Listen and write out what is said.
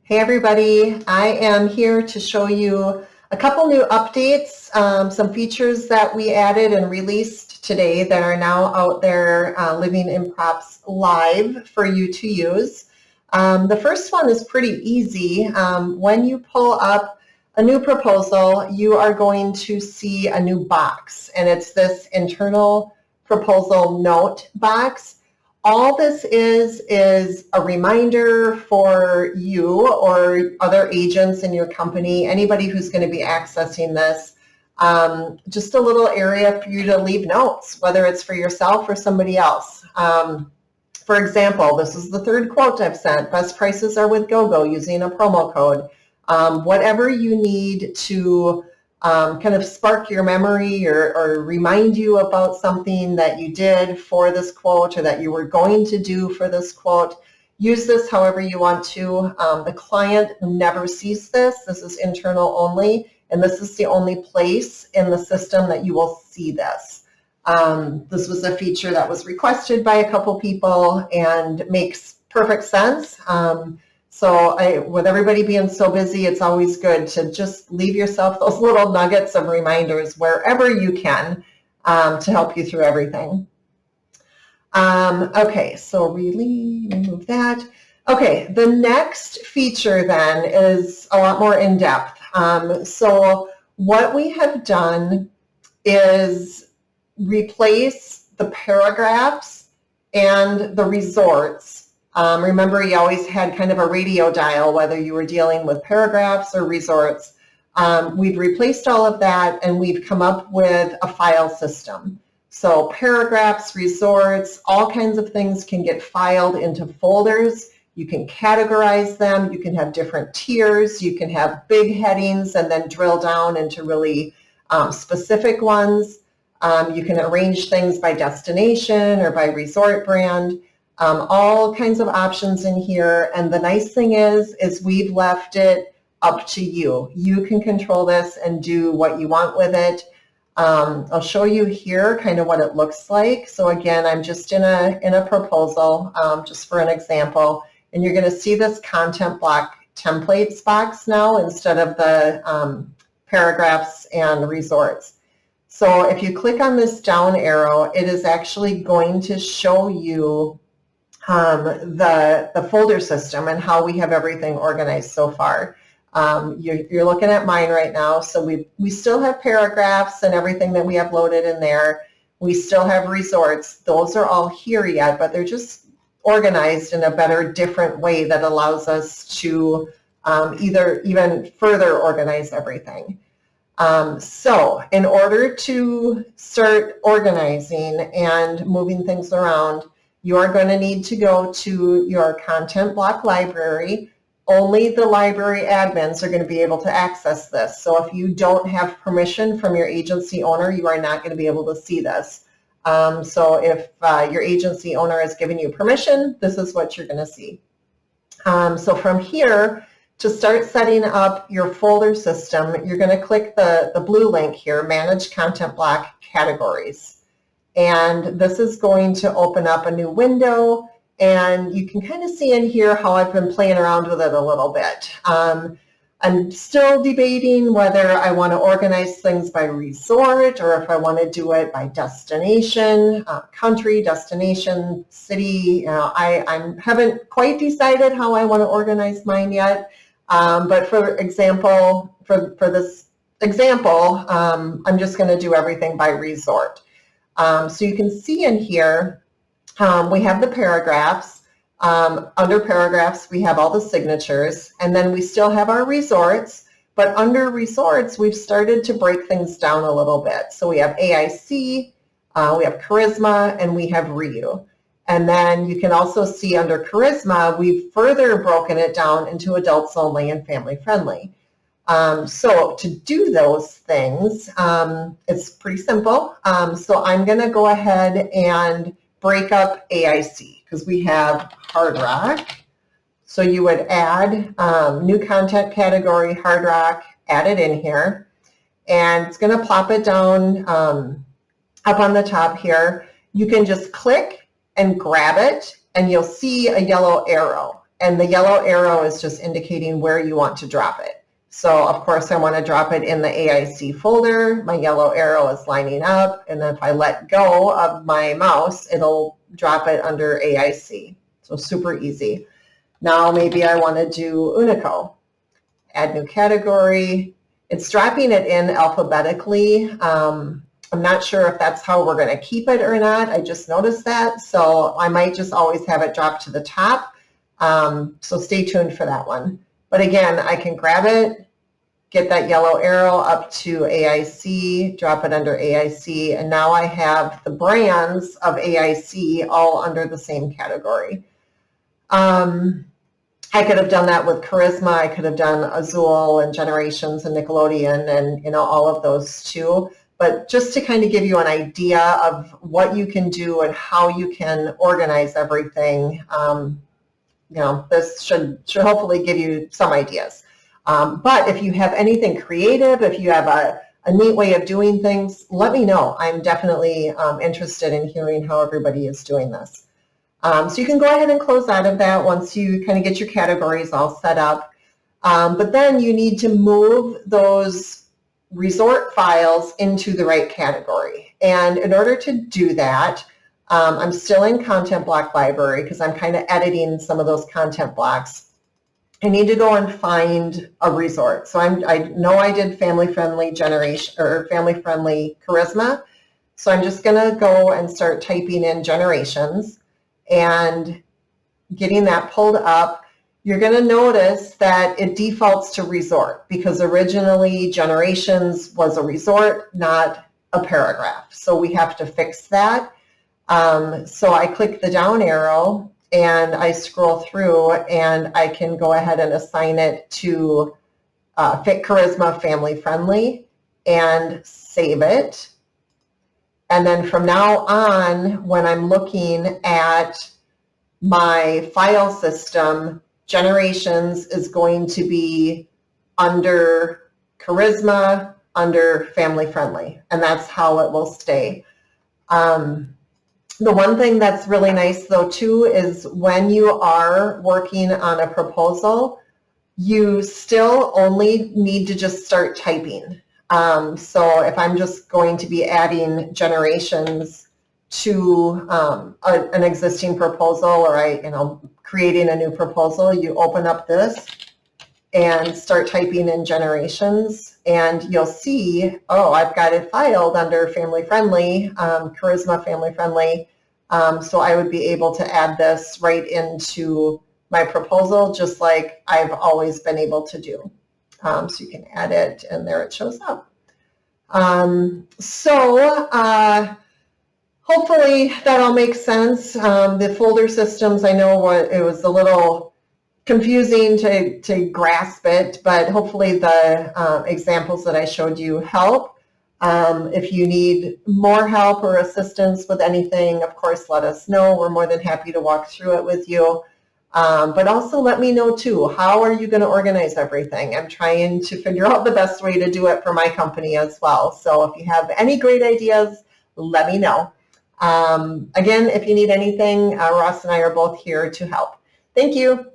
Hey everybody, I am here to show you a couple new updates, some features that we added and released today that are now out there living in Props Live for you to use. The first one is pretty easy. When you pull up a new proposal, you are going to see a new box, and it's this internal proposal note box. All this is a reminder for you or other agents in your company, anybody who's going to be accessing this, just a little area for you to leave notes, whether it's for yourself or somebody else. For example, this is the third quote I've sent. Best prices are with GoGo using a promo code. Whatever you need to kind of spark your memory or remind you about something that you did for this quote or that you were going to do for this quote. Use this however you want to. The client never sees this. This is internal only, and this is the only place in the system that you will see this. This was a feature that was requested by a couple people and makes perfect sense. So with everybody being so busy, it's always good to just leave yourself those little nuggets of reminders wherever you can to help you through everything. Okay, so remove that. Okay, the next feature then is a lot more in-depth. So what we have done is replace the paragraphs and the resorts. Remember, you always had kind of a radio dial, whether you were dealing with paragraphs or resorts. We've replaced all of that, and we've come up with a file system. So paragraphs, resorts, all kinds of things can get filed into folders. You can categorize them. You can have different tiers. You can have big headings and then drill down into really specific ones. You can arrange things by destination or by resort brand. All kinds of options in here, and the nice thing is we've left it up to you. You can control this and do what you want with it. I'll show you here kind of what it looks like. So again, I'm just in a proposal, just for an example, and you're going to see this content block templates box now instead of the paragraphs and resorts. So if you click on this down arrow, it is actually going to show you the folder system and how we have everything organized so far. You're looking at mine right now, so we still have paragraphs and everything that we have loaded in there. We still have resorts. Those are all here yet, but they're just organized in a better, different way that allows us to even further organize everything. So in order to start organizing and moving things around, you are going to need to go to your content block library. Only the library admins are going to be able to access this. So if you don't have permission from your agency owner, you are not going to be able to see this. So if your agency owner has given you permission, this is what you're going to see. So from here, to start setting up your folder system, you're going to click the blue link here, Manage Content Block Categories. And this is going to open up a new window, and you can kind of see in here how I've been playing around with it a little bit. I'm still debating whether I want to organize things by resort or if I want to do it by destination, country, destination, city. I haven't quite decided how I want to organize mine yet. But for example, for this example, I'm just going to do everything by resort. So you can see in here, we have the paragraphs. Under paragraphs, we have all the signatures, and then we still have our resorts. But under resorts, we've started to break things down a little bit. So we have AIC, we have Charisma, and we have RIU. And then you can also see under Charisma, we've further broken it down into adults only and family friendly. So to do those things, it's pretty simple. So I'm going to go ahead and break up AIC because we have Hard Rock. So you would add new content category, Hard Rock, add it in here. And it's going to plop it down up on the top here. You can just click and grab it, and you'll see a yellow arrow. and the yellow arrow is just indicating where you want to drop it. So of course I want to drop it in the AIC folder. My yellow arrow is lining up, and then if I let go of my mouse, it'll drop it under AIC. So super easy. Now maybe I want to do Unico. Add new category. It's dropping it in alphabetically. I'm not sure if that's how we're going to keep it or not. I just noticed that. So I might just always have it drop to the top. So stay tuned for that one. But again, I can grab it, get that yellow arrow up to AIC, drop it under AIC, and now I have the brands of AIC all under the same category. I could have done that with Charisma. I could have done Azul and Generations and Nickelodeon and all of those too. But just to kind of give you an idea of what you can do and how you can organize everything, this should hopefully give you some ideas. But if you have anything creative, if you have a neat way of doing things, let me know. I'm definitely interested in hearing how everybody is doing this. So you can go ahead and close out of that once you kind of get your categories all set up. But then you need to move those resort files into the right category. And in order to do that, I'm still in Content Block Library because I'm kind of editing some of those content blocks. I need to go and find a resort. So I know I did Family Friendly Generation or Family Friendly Charisma. So I'm just going to go and start typing in Generations and getting that pulled up. You're going to notice that it defaults to resort because originally Generations was a resort, not a paragraph. So we have to fix that. So I click the down arrow and I scroll through and I can go ahead and assign it to Fit Charisma Family Friendly and save it. And then from now on, when I'm looking at my file system, Generations is going to be under Charisma, under Family Friendly, and that's how it will stay. The one thing that's really nice though too is when you are working on a proposal, you still only need to just start typing. So if I'm just going to be adding Generations to an existing proposal, or creating a new proposal, you open up this and start typing in Generations, and you'll see, oh, I've got it filed under Family Friendly, Charisma Family Friendly. So I would be able to add this right into my proposal, just like I've always been able to do. So you can add it, and there it shows up. Hopefully that all makes sense. The folder systems, I know it was a little confusing to grasp it, but hopefully the examples that I showed you help. If you need more help or assistance with anything, of course, let us know. We're more than happy to walk through it with you. But also let me know too, how are you going to organize everything? I'm trying to figure out the best way to do it for my company as well. So if you have any great ideas, let me know. Again, if you need anything, Ross and I are both here to help. Thank you.